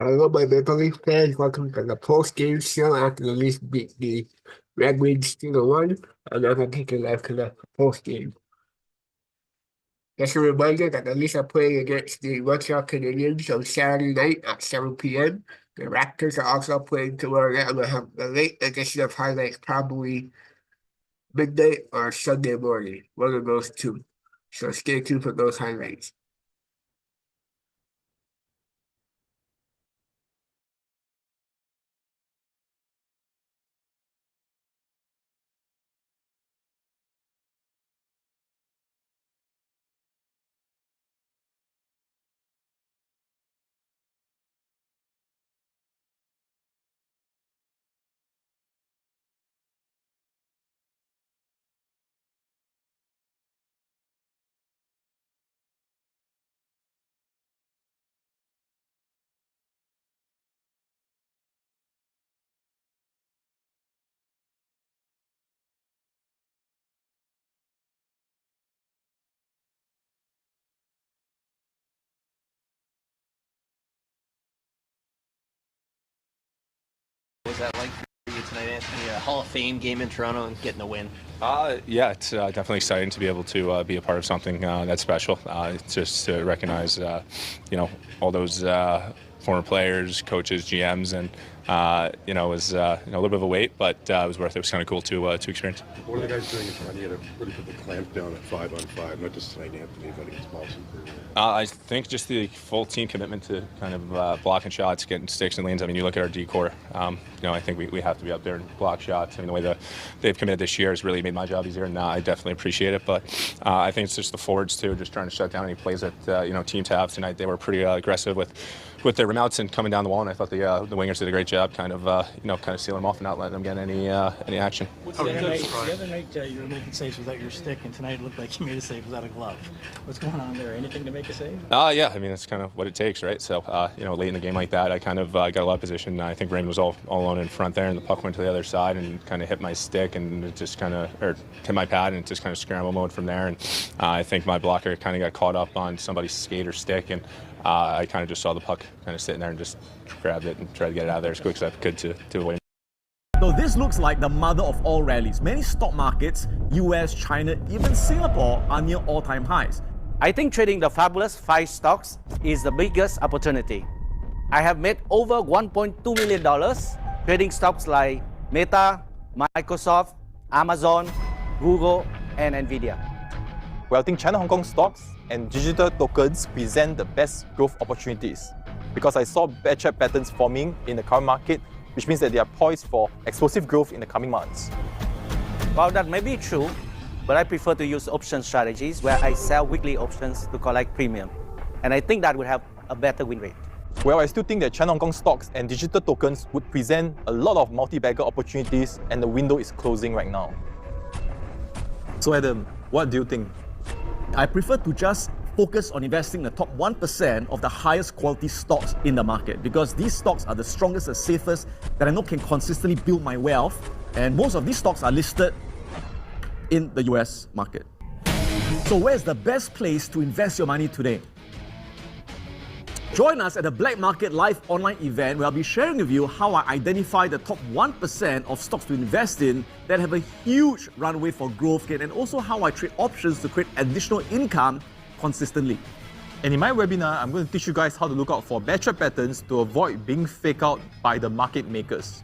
Hello, my Maple Leaf fans. Welcome to the post-game show after the Leafs beat the Red Wings 2-1. And I'm going to take you live to the post-game. Just a reminder that the Leafs are playing against the Montreal Canadiens on Saturday night at 7 p.m. The Raptors are also playing tomorrow night. I'm going to have the late edition of highlights probably midnight or Sunday morning, one of those two. So stay tuned for those highlights. Was that like for you tonight, Anthony? A Hall of Fame game in Toronto and getting a win? Yeah, it's definitely exciting to be able to be a part of something that's special. Just to recognize, all those former players, coaches, GMs, and it was a little bit of a wait, but it was worth it. It was kind of cool to experience. What are the guys doing in front of you to really put the clamp down at 5-on-5? Not just tonight, Anthony, but against Boston. I think just the full team commitment to kind of blocking shots, getting sticks and lanes. I mean, you look at our decor. I think we have to be up there and block shots. I mean, the way they've committed this year has really made my job easier, and I definitely appreciate it. But I think it's just the forwards too, just trying to shut down any plays that teams have tonight. They were pretty aggressive with their rim-outs and coming down the wall, and I thought the wingers did a great job, kind of sealing them off and not letting them get any action. The other night you were making saves without your stick, and tonight it looked like you made a save without a glove. What's going on there? Anything to make a save? Yeah, I mean, that's kind of what it takes, right? So, late in the game like that, I kind of got a lot of position. I think Raymond was all alone in front there, and the puck went to the other side and kind of hit my stick and it just hit my pad, and it just kind of scramble mode from there. And I think my blocker kind of got caught up on somebody's skate or stick, and I kind of just saw the puck kind of sitting there and just grabbed it and tried to get it out of there as quick as I could to avoid it. So this looks like the mother of all rallies. Many stock markets, US, China, even Singapore are near all-time highs. I think trading the fabulous 5 stocks is the biggest opportunity. I have made over $1.2 million trading stocks like Meta, Microsoft, Amazon, Google, and Nvidia. Well, I think China Hong Kong stocks and digital tokens present the best growth opportunities because I saw bear chart patterns forming in the current market, which means that they are poised for explosive growth in the coming months. Well, that may be true, but I prefer to use option strategies where I sell weekly options to collect premium. And I think that would have a better win rate. Well, I still think that China Hong Kong stocks and digital tokens would present a lot of multi-bagger opportunities, and the window is closing right now. So Adam, what do you think? I prefer to just focus on investing in the top 1% of the highest quality stocks in the market because these stocks are the strongest and safest that I know can consistently build my wealth, and most of these stocks are listed in the US market. So where's the best place to invest your money today? Join us at the Black Market Live online event where I'll be sharing with you how I identify the top 1% of stocks to invest in that have a huge runway for growth gain, and also how I trade options to create additional income consistently. And in my webinar, I'm going to teach you guys how to look out for bear chart patterns to avoid being faked out by the market makers.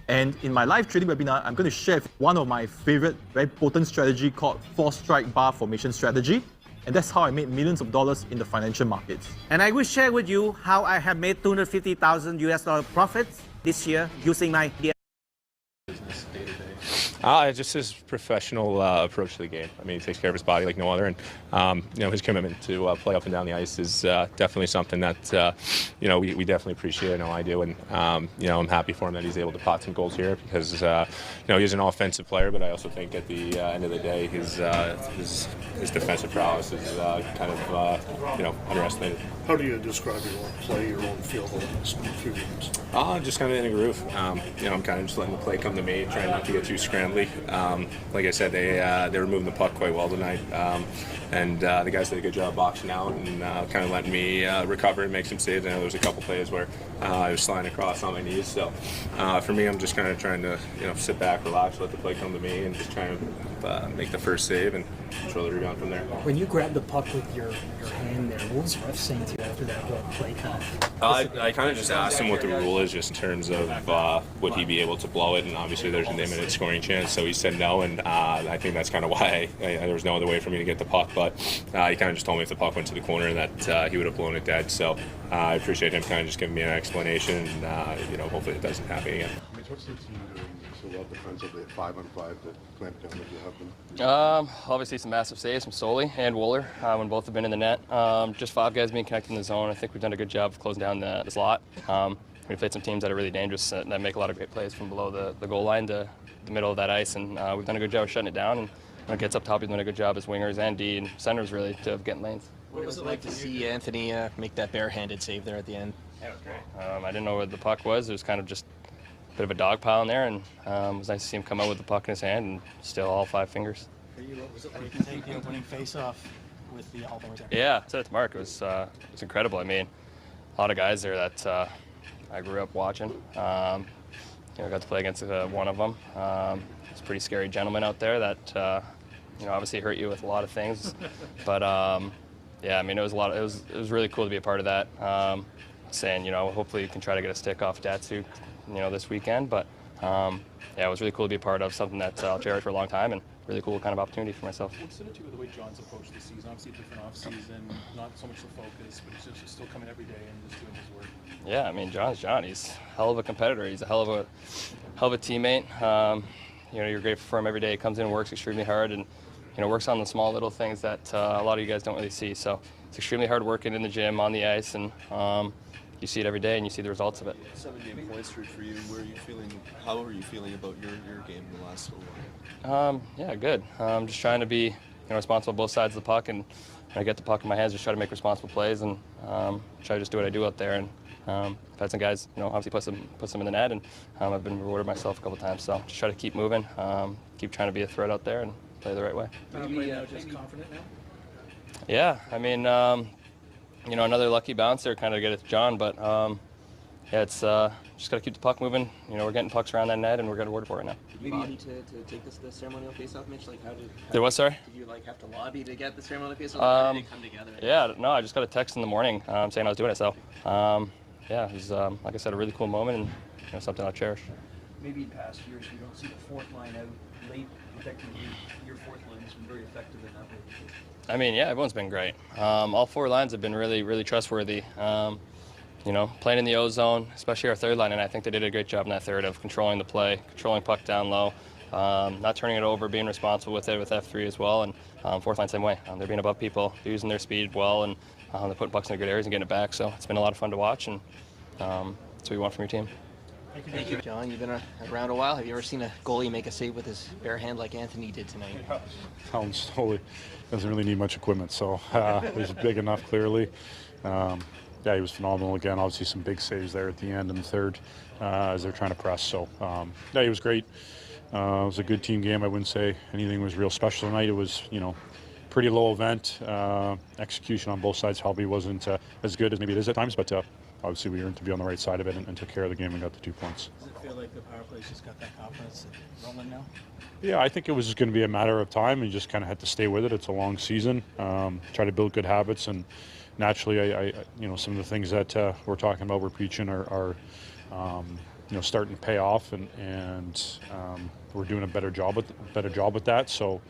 And in my live trading webinar, I'm going to share one of my favorite, very potent strategy called 4-strike bar formation strategy. And that's how I made millions of dollars in the financial markets. And I will share with you how I have made $250,000 profits this year using my Just his professional approach to the game. I mean, he takes care of his body like no other, and his commitment to play up and down the ice is definitely something that we definitely appreciate. I know I do, and I'm happy for him that he's able to pot some goals here because he's an offensive player, but I also think at the end of the day, his defensive prowess is kind of underestimated. How do you describe your own play, your own feel of a few games? Just kind of in a groove. I'm kind of just letting the play come to me, trying not to get too scrambled assembly. Like I said, they were moving the puck quite well tonight, and the guys did a good job boxing out and kind of letting me recover and make some saves. I know there was a couple plays where I was sliding across on my knees. So for me, I'm just kind of trying to sit back, relax, let the play come to me, and just try to make the first save and control the rebound from there. When you grabbed the puck with your hand there, what was the ref saying to you after that play cut? I kind of just asked him what the rule is, just in terms of would he be able to blow it, and obviously there's an imminent scoring chance, so he said no, and I think that's kind of why there was no other way for me to get the puck, but he kind of just told me if the puck went to the corner that he would have blown it dead, so I appreciate him kind of just giving me an explanation, and hopefully it doesn't happen again. What's the team doing so well defensively at 5-on-5 to clamp down if you have them? Obviously some massive saves from Soley and Wooler when both have been in the net. Just 5 guys being connected in the zone. I think we've done a good job of closing down the slot. We've played some teams that are really dangerous that make a lot of great plays from below the goal line to the middle of that ice, and we've done a good job of shutting it down. And when it gets up top, we've done a good job as wingers and D and centers really to getting lanes. What was it like to see Anthony make that barehanded save there at the end? Yeah, it was great. I didn't know where the puck was. It was kind of just a bit of a dog pile in there, and it was nice to see him come out with the puck in his hand and still all 5 fingers. For you, what was it like to take the opening face-off with the Hall of Famers there? Yeah, I said it to Mark. It was incredible. I mean, a lot of guys there that I grew up watching. I got to play against one of them. It's a pretty scary gentleman out there that obviously hurt you with a lot of things. But yeah, I mean, it was really cool to be a part of that. Saying, hopefully you can try to get a stick off Datsyuk, this weekend. But yeah, it was really cool to be a part of something that I'll cherish for a long time, and really cool kind of opportunity for myself. What's it to with the way John's approached the season? Obviously a different off-season, not so much the focus, but he's just still coming every day and just doing his work. Yeah, I mean, John's John. He's a hell of a competitor. He's a hell of a teammate. You're grateful for him every day. He comes in and works extremely hard, and works on the small little things that a lot of you guys don't really see. So it's extremely hard working in the gym, on the ice, and you see it every day, and you see the results of it. 7-game point streak for you. How are you feeling about your game in the last little while? Yeah, good. Just trying to be responsible both sides of the puck, and when I get the puck in my hands, just try to make responsible plays and try to just do what I do out there. And I've had some guys, obviously put some in the net, and I've been rewarded myself a couple times. So just try to keep moving, keep trying to be a threat out there, and play the right way. Just confident now? Yeah, I mean, another lucky bounce there, kind of get it to John, but yeah, it's just got to keep the puck moving. We're getting pucks around that net, and we're going to work for it now. Did you lobby to take the ceremonial face-off, Mitch? Like, how did what, sorry? Did you have to lobby to get the ceremonial face-off? How did it come together? Yeah, no, I just got a text in the morning saying I was doing it. So yeah, it was like I said, a really cool moment, and something I'll cherish. Maybe in past years you don't see the fourth line out late protecting your fourth line has been very effective in that way. I mean, yeah, everyone's been great. All 4 lines have been really, really trustworthy. Playing in the O-zone, especially our third line, and I think they did a great job in that third of controlling the play, controlling puck down low, not turning it over, being responsible with it with F3 as well, and fourth line same way. They're being above people, using their speed well, and they're putting pucks in the good areas and getting it back, so it's been a lot of fun to watch, and that's what you want from your team. Thank you, John. You've been around a while. Have you ever seen a goalie make a save with his bare hand like Anthony did tonight? Sounds totally doesn't really need much equipment, so it was big enough clearly. Yeah, he was phenomenal again. Obviously some big saves there at the end in the third as they're trying to press. So yeah, he was great. It was a good team game. I wouldn't say anything was real special tonight. It was, pretty low event. Execution on both sides probably wasn't as good as maybe it is at times, but obviously we earned to be on the right side of it and took care of the game and got the 2 points. Does it feel like the power play's just got that confidence rolling now? Yeah, I think it was just going to be a matter of time. You just kind of had to stay with it. It's a long season. Try to build good habits, and naturally, I some of the things that we're talking about, we're preaching are starting to pay off, and we're doing a better job with that. So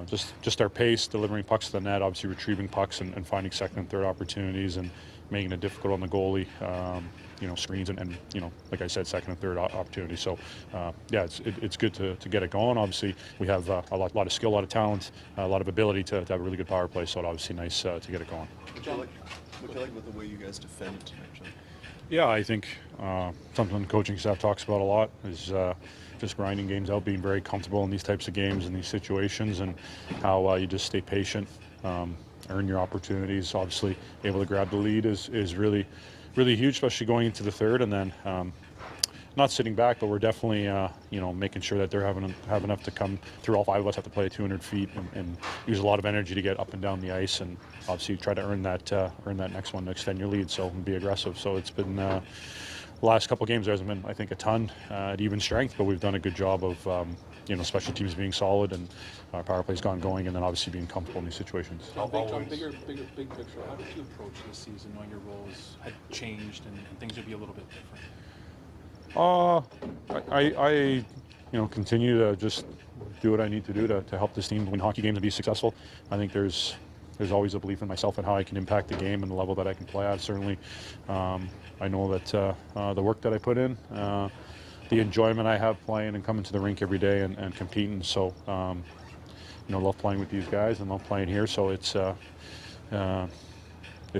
just our pace, delivering pucks to the net, obviously retrieving pucks and finding second and third opportunities and making it difficult on the goalie. Screens and like I said, second and third opportunities. So yeah, it's good to get it going. Obviously, we have a lot of skill, a lot of talent, a lot of ability to have a really good power play. So it's obviously nice to get it going. What you like with the way you guys defend tonight, John? Yeah, I think something the coaching staff talks about a lot is just grinding games out, being very comfortable in these types of games and these situations, and how you just stay patient, earn your opportunities. Obviously, able to grab the lead is really huge, especially going into the third, and then not sitting back, but we're definitely making sure that they're have enough to come through. All 5 of us have to play 200 feet and use a lot of energy to get up and down the ice, and obviously try to earn that next one to extend your lead. So and be aggressive. So it's been the last couple of games there hasn't been, I think, a ton at even strength, but we've done a good job of special teams being solid and our power play's going, and then obviously being comfortable in these situations. Big picture, how did you approach this season knowing your roles had changed and things would be a little bit different? I continue to just do what I need to do to help this team win hockey games and be successful. I think there's always a belief in myself and how I can impact the game and the level that I can play at. Certainly, I know that the work that I put in, the enjoyment I have playing and coming to the rink every day and competing. So, love playing with these guys and love playing here. So it's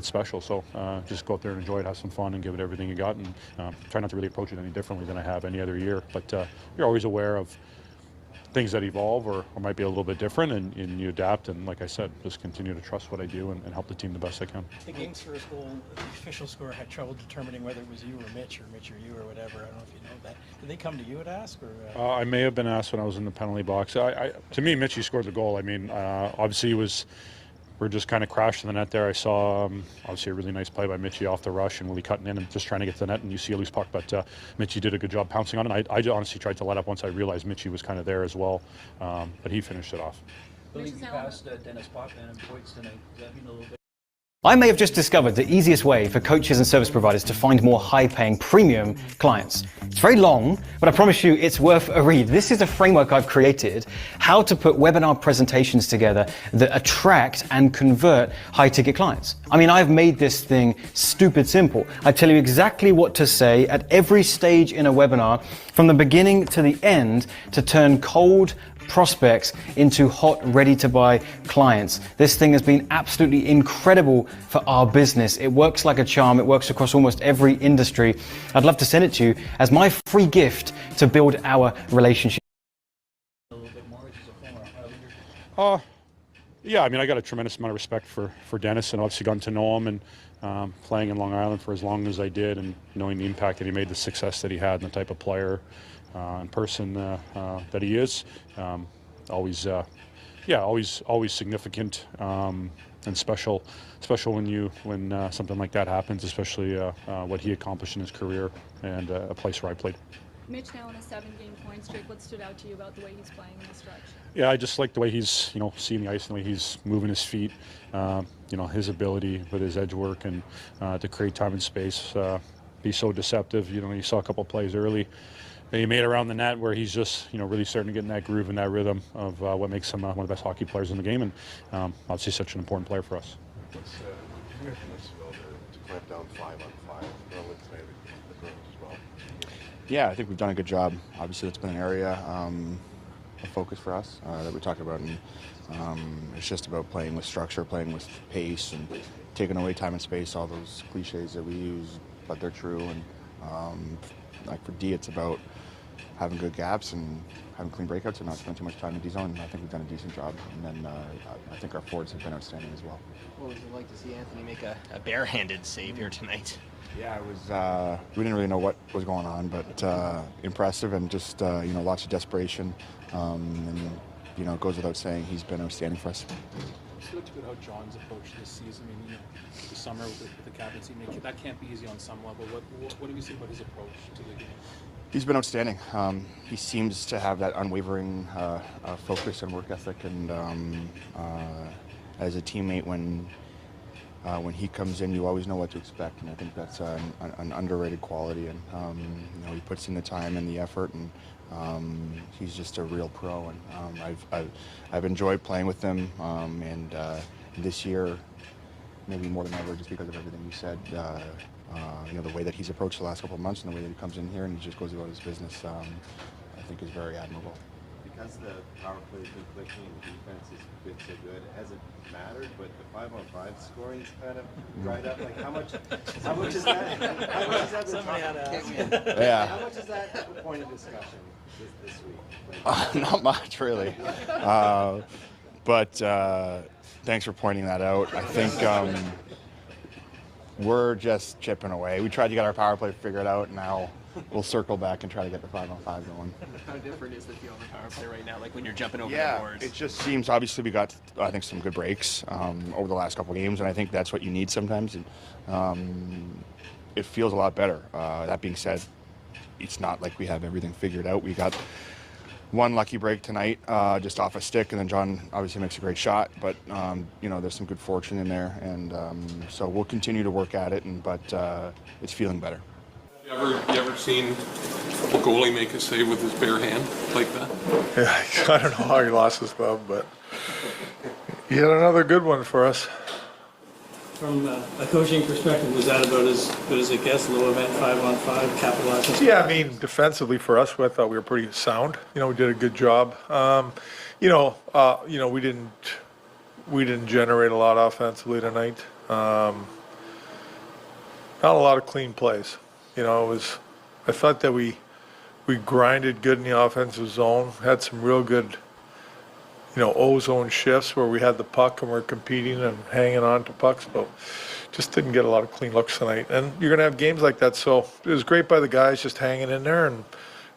special. So just go out there and enjoy it, have some fun, and give it everything you got, and try not to really approach it any differently than I have any other year. But you're always aware of things that evolve or might be a little bit different, and you adapt. And like I said, just continue to trust what I do and help the team the best I can. The game's first goal, the official score had trouble determining whether it was you or Mitch or you or whatever. I don't know if you know that. Did they come to you and ask? Or I may have been asked when I was in the penalty box. To me, Mitchie scored the goal. I mean, obviously we're just kind of crashed in the net there. I saw obviously a really nice play by Mitchie off the rush and Willie cutting in and just trying to get to the net, and you see a loose puck, but Mitchie did a good job pouncing on it. I honestly tried to let up once I realized Mitchie was kind of there as well, but he finished it off. I believe you passed Dennis Potvin and Boyd's tonight. Does that mean a little bit? I may have just discovered the easiest way for coaches and service providers to find more high-paying premium clients. It's very long, but I promise you it's worth a read. This is a framework I've created, how to put webinar presentations together that attract and convert high-ticket clients. I mean, I've made this thing stupid simple. I tell you exactly what to say at every stage in a webinar, from the beginning to the end, to turn cold prospects into hot, ready-to-buy clients. This thing has been absolutely incredible for our business. It works like a charm. It works across almost every industry. I'd love to send it to you as my free gift to build our relationship. Yeah, I mean, I got a tremendous amount of respect for Dennis, and obviously gotten to know him, and playing in Long Island for as long as I did, and knowing the impact that he made, the success that he had, and the type of player and person that he is. Always significant and special when something like that happens, especially what he accomplished in his career and a place where I played. Mitch now on a 7-game point streak. What stood out to you about the way he's playing in the stretch? Yeah, I just like the way he's, seeing the ice and the way he's moving his feet, his ability with his edge work and to create time and space, be so deceptive. You saw a couple of plays early that he made around the net where he's just, really starting to get in that groove and that rhythm of what makes him one of the best hockey players in the game, and obviously such an important player for us. What's to clamp down 5-on-5 relative to the girls as well? Yeah, I think we've done a good job. Obviously, it's been an area of focus for us that we talked about, and it's just about playing with structure, playing with pace, and taking away time and space, all those cliches that we use, but they're true. And like for D, it's about having good gaps and having clean breakouts and not spending too much time in D zone. And I think we've done a decent job. And then I think our forwards have been outstanding as well. What was it like to see Anthony make a barehanded save here tonight? Yeah, it was. We didn't really know what was going on, but impressive and just lots of desperation. And it goes without saying he's been outstanding for us. Just looked good how John's approached this season. I mean, the summer with the captaincy, that can't be easy on some level. What do we see about his approach to the game? He's been outstanding. He seems to have that unwavering focus and work ethic, and as a teammate, when he comes in, you always know what to expect, and I think that's an underrated quality. And he puts in the time and the effort, and he's just a real pro. And I've enjoyed playing with him, and this year, maybe more than ever, just because of everything you said. The way that he's approached the last couple of months and the way that he comes in here and he just goes about his business, I think is very admirable. Because the power play has been clicking and the defense has been so good, it hasn't mattered, but the 5-on-5 scoring's kind of dried up. Like how much is that? How much is that? Somebody had to ask. Yeah. How much is that a point of discussion this week? Not much, really. But thanks for pointing that out. I think we're just chipping away. We tried to get our power play figured out. Now we'll circle back and try to get the 5-on-5 going. How different is the feel of the power play right now? Like when you're jumping over the Yeah, boards? it just seems, obviously we got, I think, some good breaks over the last couple of games, and I think that's what you need sometimes. It feels a lot better. That being said, it's not like we have everything figured out. We got one lucky break tonight, just off a stick, and then John obviously makes a great shot, but there's some good fortune in there, and so we'll continue to work at it, but it's feeling better. You ever seen a goalie make a save with his bare hand like that? Yeah, I don't know how he lost his glove, but he had another good one for us. From a coaching perspective, was that about as good as it gets? Low event, 5-on-5, capitalizing? Yeah, I mean, defensively for us, I thought we were pretty sound. We did a good job. We didn't generate a lot offensively tonight. Not a lot of clean plays. I thought that we grinded good in the offensive zone, had some real good, O-zone shifts where we had the puck and we're competing and hanging on to pucks, but just didn't get a lot of clean looks tonight. And you're going to have games like that, so it was great by the guys just hanging in there and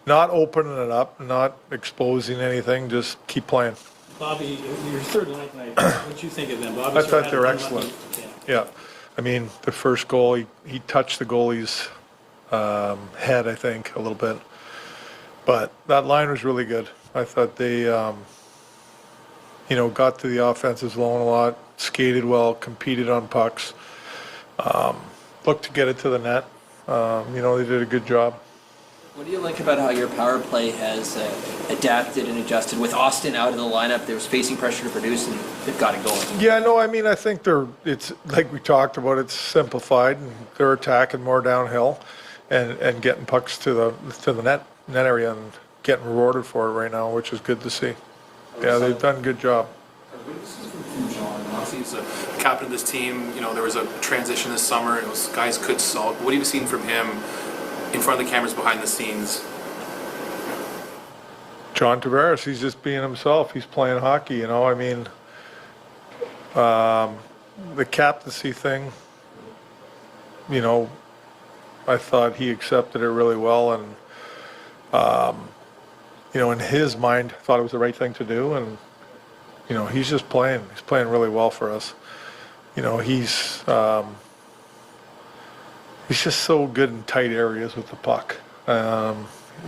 not opening it up, not exposing anything, just keep playing. Bobby, your third line tonight, what'd you think of them? Bobby, I thought they were excellent. Yeah. I mean, the first goal, he touched the goalie's head, I think, a little bit. But that line was really good. I thought they, got to the offensive zone a lot, skated well, competed on pucks, looked to get it to the net. They did a good job. What do you like about how your power play has adapted and adjusted? With Austin out of the lineup, they were facing pressure to produce, and they've got it going. Yeah, no, I mean, I think it's like we talked about, it's simplified, and they're attacking more downhill and getting pucks to the net area and getting rewarded for it right now, which is good to see. Yeah, they've done a good job. From John, obviously he's a captain of this team. There was a transition this summer, and those guys could sulk. What have you seen from him in front of the cameras, behind the scenes? John Tavares, he's just being himself. He's playing hockey, I mean, the captaincy thing, I thought he accepted it really well, and in his mind, thought it was the right thing to do, and he's just playing. He's playing really well for us. He's just so good in tight areas with the puck.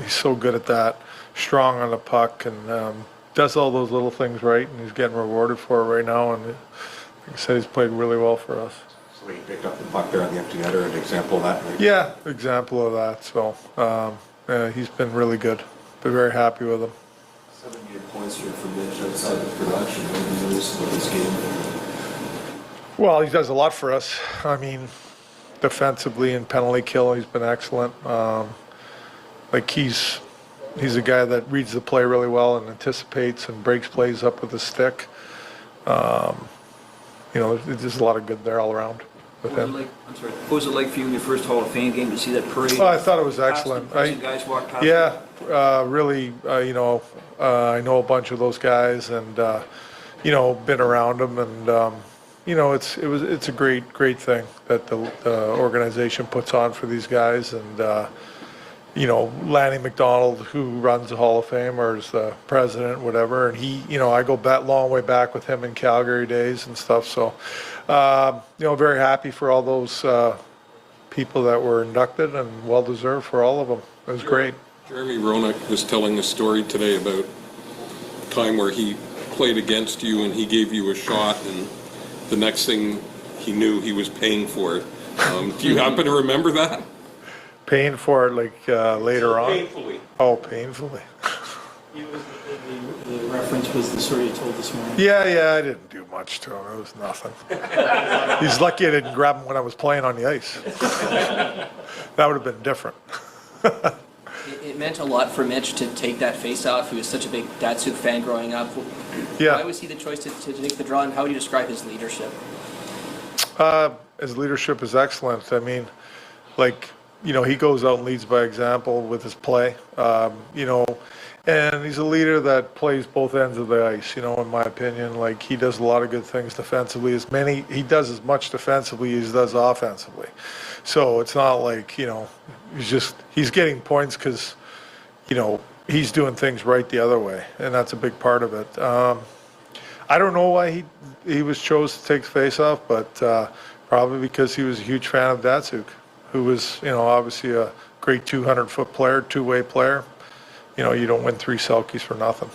He's so good at that. Strong on the puck, and does all those little things right, and he's getting rewarded for it right now. And like I said, he's played really well for us. So he picked up the puck there on the empty netter, an example of that? Maybe? Yeah, example of that. So he's been really good. Been very happy with him. 78 points here for Mitch outside of production. What do you notice about this game? Well, he does a lot for us. I mean, defensively and penalty kill, he's been excellent. He's a guy that reads the play really well and anticipates and breaks plays up with his stick. There's a lot of good there all around with him. What was it like for you in your first Hall of Fame game to see that parade? Well, I thought it was excellent. Guys walk past. Yeah, really. I know a bunch of those guys, and been around them, and it's a great thing that the organization puts on for these guys, and Lanny McDonald, who runs the Hall of Fame or is the president, whatever, and he, I go back long way back with him in Calgary days and stuff. So, very happy for all those people that were inducted, and well deserved for all of them. It was great. Jeremy Roenick was telling a story today about a time where he played against you and he gave you a shot, and the next thing he knew, he was paying for it. Do you happen to remember that? Paying for it later on? Painfully. Oh, painfully. The reference was the story you told this morning. Yeah, I didn't do much to him. It was nothing. He's lucky I didn't grab him when I was playing on the ice. That would have been different. It meant a lot for Mitch to take that face-off. He was such a big Datsuk fan growing up. Yeah. Why was he the choice to take the draw, and how would you describe his leadership? His leadership is excellent. I mean, you know, he goes out and leads by example with his play. You know, and he's a leader that plays both ends of the ice, you know, in my opinion. Like, he does a lot of good things defensively. He does as much defensively as he does offensively. So it's not like, you know, he's getting points because, you know, he's doing things right the other way, and that's a big part of it. I don't know why he was chose to take faceoff, but probably because he was a huge fan of Datsuk, who was, you know, obviously a great 200-foot player, two-way player. You know, you don't win 3 Selkies for nothing.